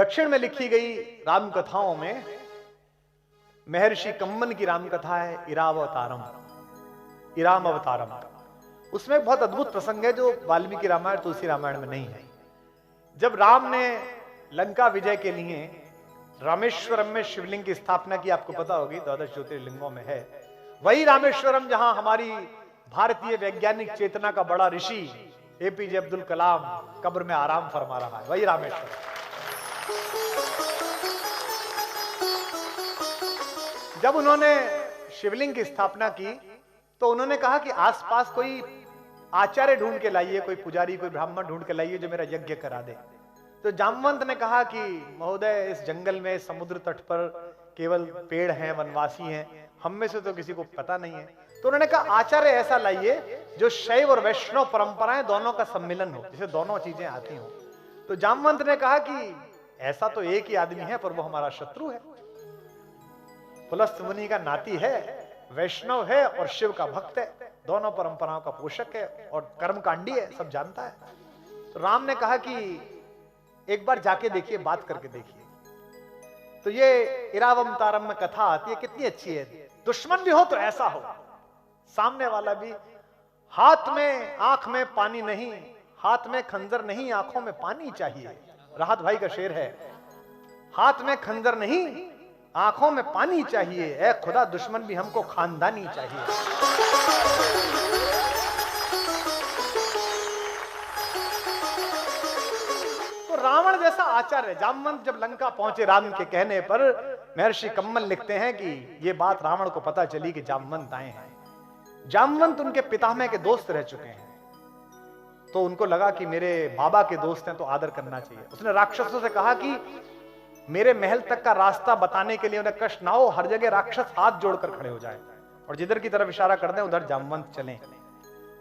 दक्षिण में लिखी गई राम कथाओं में महर्षि कम्मन की राम कथा है इरावतारम, इराम अवतारम। उसमें एक बहुत अद्भुत प्रसंग है जो वाल्मीकि रामायण तुलसी रामायण में नहीं है। जब राम ने लंका विजय के लिए रामेश्वरम में शिवलिंग की स्थापना की, आपको पता होगी 12 ज्योतिर्लिंगों में है, वही रामेश्वरम जहां हमारी भारतीय वैज्ञानिक चेतना का बड़ा ऋषि एपीजे अब्दुल कलाम कब्र में आराम फरमा रहा है, वही रामेश्वरम। जब उन्होंने शिवलिंग की स्थापना की तो उन्होंने कहा कि आसपास कोई आचार्य ढूंढ के लाइए, कोई पुजारी, कोई ब्राह्मण ढूंढ के लाइए जो मेरा यज्ञ करा दे। तो जामवंत ने कहा कि महोदय, इस जंगल में समुद्र तट पर केवल पेड़ हैं, वनवासी हैं, हम में से तो किसी को पता नहीं है। तो उन्होंने कहा आचार्य ऐसा लाइए जो शैव और वैष्णव परंपराएं दोनों का सम्मिलन हो, जिसे दोनों चीजें आती हो। तो जामवंत ने कहा कि ऐसा तो एक ही आदमी है पर वो हमारा शत्रु है, पुलस्त मुनि का नाती है, वैष्णव है और शिव का भक्त है, दोनों परंपराओं का पोषक है और कर्मकांडी है, सब जानता है। तो राम ने कहा कि एक बार जाके देखिए, बात करके देखिए। तो ये इरावतारम में कथा आती है, कितनी अच्छी है। दुश्मन भी हो तो ऐसा हो, सामने वाला भी हाथ में आंख में पानी नहीं, हाथ में खंजर नहीं, आंखों में पानी चाहिए। राहत भाई का शेर है, हाथ में खंजर नहीं आंखों में पानी चाहिए, ऐ खुदा दुश्मन भी हमको खानदानी चाहिए। तो रावण जैसा आचार्य जामवंत जब लंका पहुंचे राम के कहने पर, महर्षि कम्मल लिखते हैं कि यह बात रावण को पता चली कि जामवंत आए हैं। जामवंत उनके पितामह के दोस्त रह चुके हैं, तो उनको लगा कि मेरे बाबा के दोस्त हैं तो आदर करना चाहिए। उसने राक्षसों से कहा कि मेरे महल तक का रास्ता बताने के लिए उन्हें कष्ट ना हो, हर जगह राक्षस हाथ जोड़कर खड़े हो जाए और जिधर की तरफ इशारा कर दें उधर जामवंत चलें।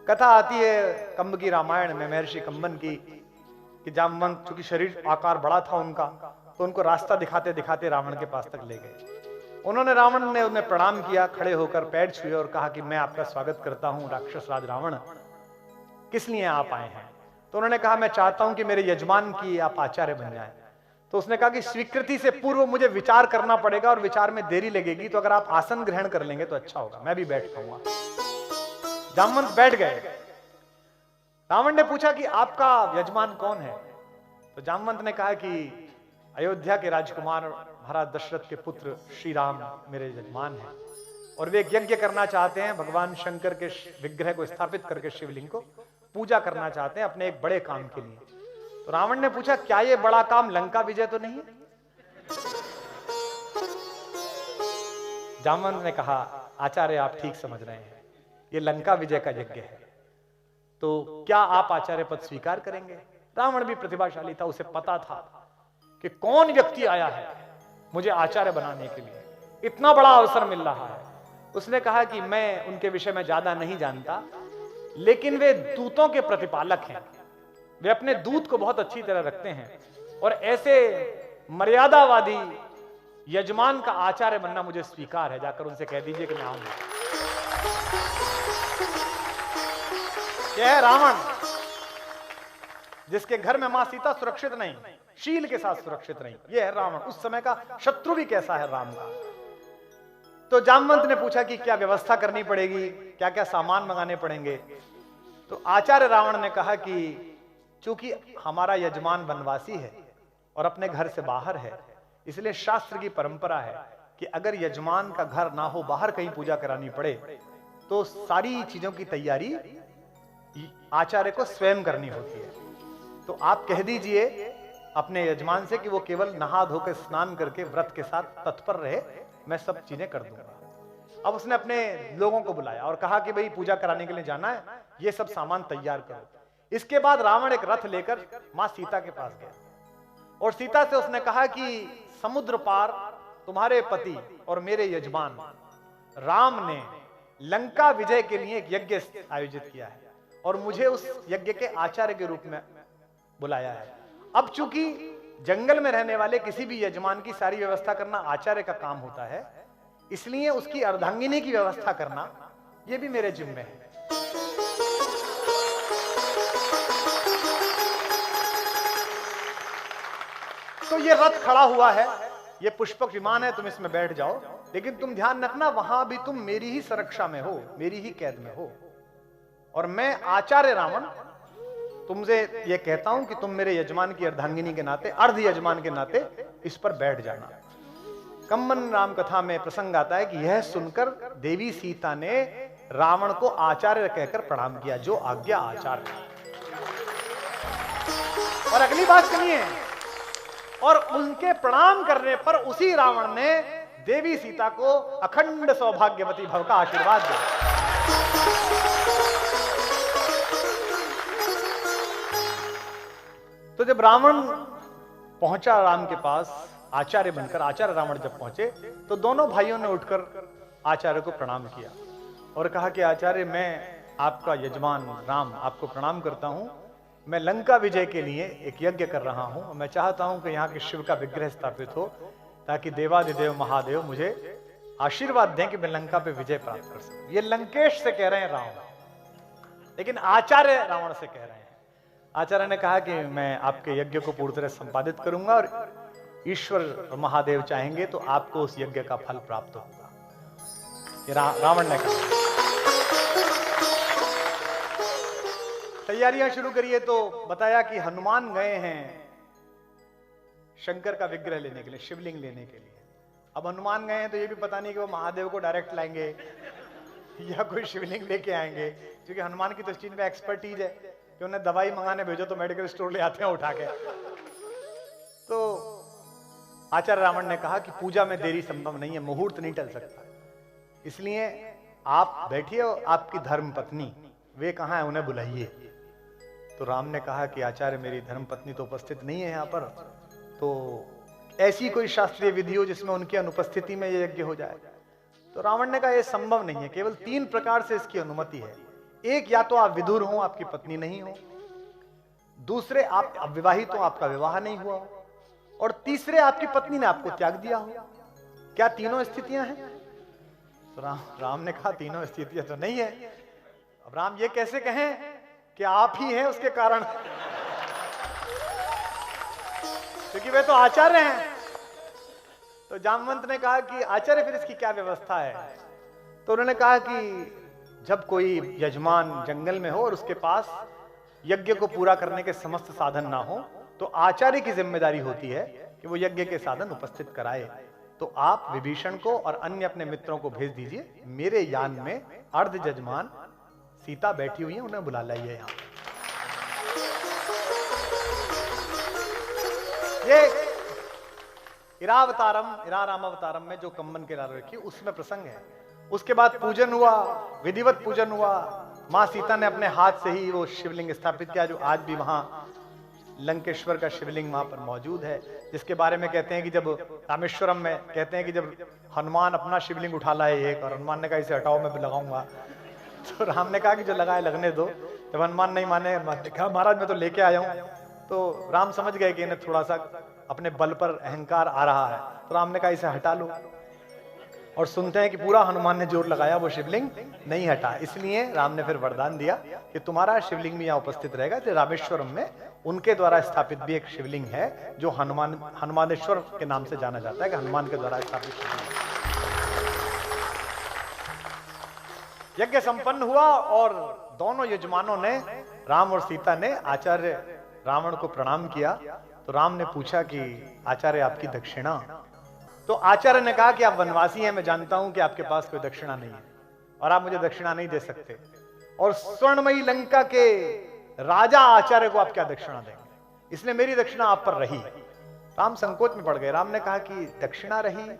कथा आती है कंब की रामायण में महर्षि कम्बन की कि जामवंत चूंकि शरीर आकार बड़ा था उनका, तो उनको रास्ता दिखाते दिखाते रावण के पास तक ले गए। उन्होंने रावण ने उन्हें प्रणाम किया, खड़े होकर पैर छुए और कहा कि मैं आपका स्वागत करता हूं राक्षस राज रावण, किस लिए आप आए हैं? तो उन्होंने कहा मैं चाहता हूं कि मेरे यजमान की आप आचार्य बन जाएं। तो उसने कहा कि स्वीकृति से पूर्व मुझे विचार करना पड़ेगा और विचार में देरी लगेगी, तो अगर आप आसन ग्रहण कर लेंगे तो अच्छा होगा, मैं भी बैठ पाऊंगा। जामवंत बैठ गए। रावण ने पूछा कि आपका यजमान कौन है? तो जामवंत ने कहा कि अयोध्या के राजकुमार महाराज दशरथ के पुत्र श्री राम मेरे यजमान हैं और वे एक यज्ञ करना चाहते हैं, भगवान शंकर के विग्रह को स्थापित करके शिवलिंग को पूजा करना चाहते हैं अपने एक बड़े काम के लिए। तो रावण ने पूछा क्या ये बड़ा काम लंका विजय तो नहीं है? जामवंत ने कहा आचार्य आप ठीक समझ रहे हैं, ये लंका विजय का यज्ञ है, तो क्या आप आचार्य पद स्वीकार करेंगे? रावण भी प्रतिभाशाली था, उसे पता था कि कौन व्यक्ति आया है मुझे आचार्य बनाने के लिए, इतना बड़ा अवसर मिल रहा है। उसने कहा कि मैं उनके विषय में ज्यादा नहीं जानता, लेकिन वे दूतों के प्रतिपालक हैं, वे अपने दूत को बहुत अच्छी तरह रखते हैं और ऐसे मर्यादावादी यजमान का आचार्य बनना मुझे स्वीकार है, जाकर उनसे कह दीजिए कि मैं आऊंगा। यह है रावण जिसके घर में मां सीता सुरक्षित नहीं, शील के साथ सुरक्षित नहीं। यह है रावण, उस समय का शत्रु भी कैसा है राम का। तो जामवंत ने पूछा कि क्या व्यवस्था करनी पड़ेगी, क्या क्या सामान मंगाने पड़ेंगे? तो आचार्य रावण ने कहा कि चूंकि हमारा यजमान वनवासी है और अपने घर से बाहर है, इसलिए शास्त्र की परंपरा है कि अगर यजमान का घर ना हो, बाहर कहीं पूजा करानी पड़े, तो सारी चीजों की तैयारी आचार्य को स्वयं करनी होती है। तो आप कह दीजिए अपने यजमान से कि वो केवल नहा धोकर स्नान करके व्रत के साथ तत्पर रहे, मैं सब चीजें कर दूंगा। अब उसने अपने लोगों को बुलाया और कहा कि भाई पूजा कराने के लिए जाना है, ये सब सामान तैयार करो। इसके बाद रावण एक रथ लेकर मां सीता के पास गया और सीता से उसने कहा कि समुद्र पार तुम्हारे पति और मेरे यजमान राम ने लंका विजय के लिए एक यज्ञ आयोजित किया है और मुझे उस यज्ञ के आचार्य के रूप में बुलाया है। अब चूंकि जंगल में रहने वाले किसी भी यजमान की सारी व्यवस्था करना आचार्य का काम होता है, इसलिए उसकी अर्धांगिनी की व्यवस्था करना यह भी मेरे जिम्मे है। तो ये रथ खड़ा हुआ है, ये पुष्पक विमान है, तुम इसमें बैठ जाओ, लेकिन तुम ध्यान रखना वहां भी तुम मेरी ही सुरक्षा में हो, मेरी ही कैद में हो, और मैं आचार्य रावण तुमसे ये कहता हूं कि तुम मेरे यजमान की अर्धांगिनी के नाते, अर्ध यजमान के नाते इस पर बैठ जाना। कम्मन राम कथा में प्रसंग आता है कि यह सुनकर देवी सीता ने रावण को आचार्य कहकर प्रणाम किया, जो आज्ञा आचार्य। और अगली बात सुनिए, और उनके प्रणाम करने पर उसी रावण ने देवी सीता को अखंड सौभाग्यवती भव का आशीर्वाद दिया। तो जब रावण पहुंचा राम के पास आचार्य बनकर, आचार्य रावण जब पहुंचे तो दोनों भाइयों ने उठकर आचार्य को प्रणाम किया और कहा कि आचार्य, मैं आपका यजमान राम आपको प्रणाम करता हूं। मैं लंका विजय के लिए एक यज्ञ कर रहा हूं, मैं चाहता हूं कि यहाँ के शिव का विग्रह स्थापित हो ताकि देवादिदेव महादेव मुझे आशीर्वाद दें कि मैं लंका पे विजय प्राप्त कर सकूं। ये लंकेश से कह रहे हैं रावण, लेकिन आचार्य रावण से कह रहे हैं। आचार्य ने कहा कि मैं आपके यज्ञ को पूरी तरह संपादित करूंगा और ईश्वर और महादेव चाहेंगे तो आपको उस यज्ञ का फल प्राप्त होगा, ये रावण ने कहा। तैयारियां शुरू करिए तो बताया कि हनुमान गए हैं शंकर का विग्रह लेने के लिए, शिवलिंग लेने के लिए। अब हनुमान गए हैं तो ये भी पता नहीं कि वो महादेव को डायरेक्ट लाएंगे या कोई शिवलिंग लेके आएंगे, क्योंकि हनुमान की तो इस चीज में एक्सपर्टीज है कि उन्हें दवाई मंगाने भेजो तो मेडिकल स्टोर ले आते हैं उठा के। तो आचार्य रावण ने कहा कि पूजा में देरी संभव नहीं है, मुहूर्त नहीं टल सकता, इसलिए आप बैठिए और आपकी धर्म पत्नी वे कहाँ है, उन्हें बुलाइए। तो राम ने कहा कि आचार्य, मेरी धर्म पत्नी तो उपस्थित नहीं है यहाँ पर, तो ऐसी कोई शास्त्रीय विधि हो जिसमें उनकी अनुपस्थिति में यह यज्ञ हो जाए। तो रावण ने कहा यह संभव नहीं है, केवल 3 प्रकार से इसकी अनुमति है। एक, या तो आप विदुर हो, आपकी पत्नी नहीं हो, दूसरे आप अविवाहित हो, आपका विवाह नहीं हुआ हो, और तीसरे आपकी पत्नी ने आपको त्याग दिया हो। क्या तीनों स्थितियां हैं? तो राम ने कहा तीनों स्थितियां तो नहीं है। अब राम ये कैसे कहें कि आप ही हैं उसके कारण, क्योंकि वे तो आचार्य हैं। तो जामवंत ने कहा कि आचार्य फिर इसकी क्या व्यवस्था है? तो उन्होंने कहा कि जब कोई यजमान जंगल में हो और उसके पास यज्ञ को पूरा करने के समस्त साधन ना हो, तो आचार्य की जिम्मेदारी होती है कि वो यज्ञ के साधन उपस्थित कराए। तो आप विभीषण को और अन्य अपने मित्रों को भेज दीजिए, मेरे यान में अर्ध यजमान सीता बैठी हुई है, उन्हें बुला लाइए यहां। ये इरारामावतारम में जो कम्मन के लाल रखी उसमें प्रसंग है। उसके बाद पूजन हुआ, विधिवत पूजन हुआ। मां सीता ने अपने हाथ से ही वो शिवलिंग स्थापित किया, जो आज भी वहां लंकेश्वर का शिवलिंग वहां पर मौजूद है, जिसके बारे में कहते हैं कि जब रामेश्वरम में कहते हैं कि जब हनुमान अपना शिवलिंग उठा लाए एक, और हनुमान ने कहा इसे हटाओ मैं लगाऊंगा, तो राम ने कहा कि जो लगाए लगने दो। जब हनुमान नहीं माने, कहा महाराज मैं तो लेके आया हूं, तो राम समझ गए कि इन्हें थोड़ा सा अपने बल पर अहंकार आ रहा है, तो राम ने कहा इसे हटा लो। और सुनते हैं कि पूरा हनुमान ने जोर लगाया, वो शिवलिंग नहीं हटा। इसलिए राम ने फिर वरदान दिया कि तुम्हारा शिवलिंग भी यहाँ उपस्थित रहेगा। तो रामेश्वरम में उनके द्वारा स्थापित भी एक शिवलिंग है जो हनुमानेश्वर के नाम से जाना जाता है, कि हनुमान के द्वारा स्थापित शिवलिंग। यज्ञ संपन्न हुआ और दोनों यजमानों ने, राम और सीता ने आचार्य रावण को प्रणाम किया। तो राम ने पूछा कि आचार्य आपकी दक्षिणा? तो आचार्य ने कहा कि आप वनवासी हैं, मैं जानता हूं कि आपके पास कोई दक्षिणा नहीं है और आप मुझे दक्षिणा नहीं दे सकते, और स्वर्णमयी लंका के राजा आचार्य को आप क्या दक्षिणा देंगे, इसलिए मेरी दक्षिणा आप पर रही। राम संकोच में पड़ गए। राम ने कहा कि दक्षिणा रही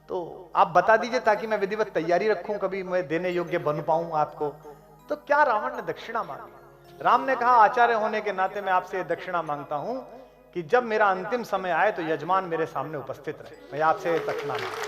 तो आप बता दीजिए ताकि मैं विधिवत तैयारी रखूं, कभी मैं देने योग्य बन पाऊं आपको। तो क्या रावण ने दक्षिणा मांगी? राम ने कहा आचार्य होने के नाते मैं आपसे दक्षिणा मांगता हूं कि जब मेरा अंतिम समय आए तो यजमान मेरे सामने उपस्थित रहे, मैं आपसे दक्षिणा मांगता हूं।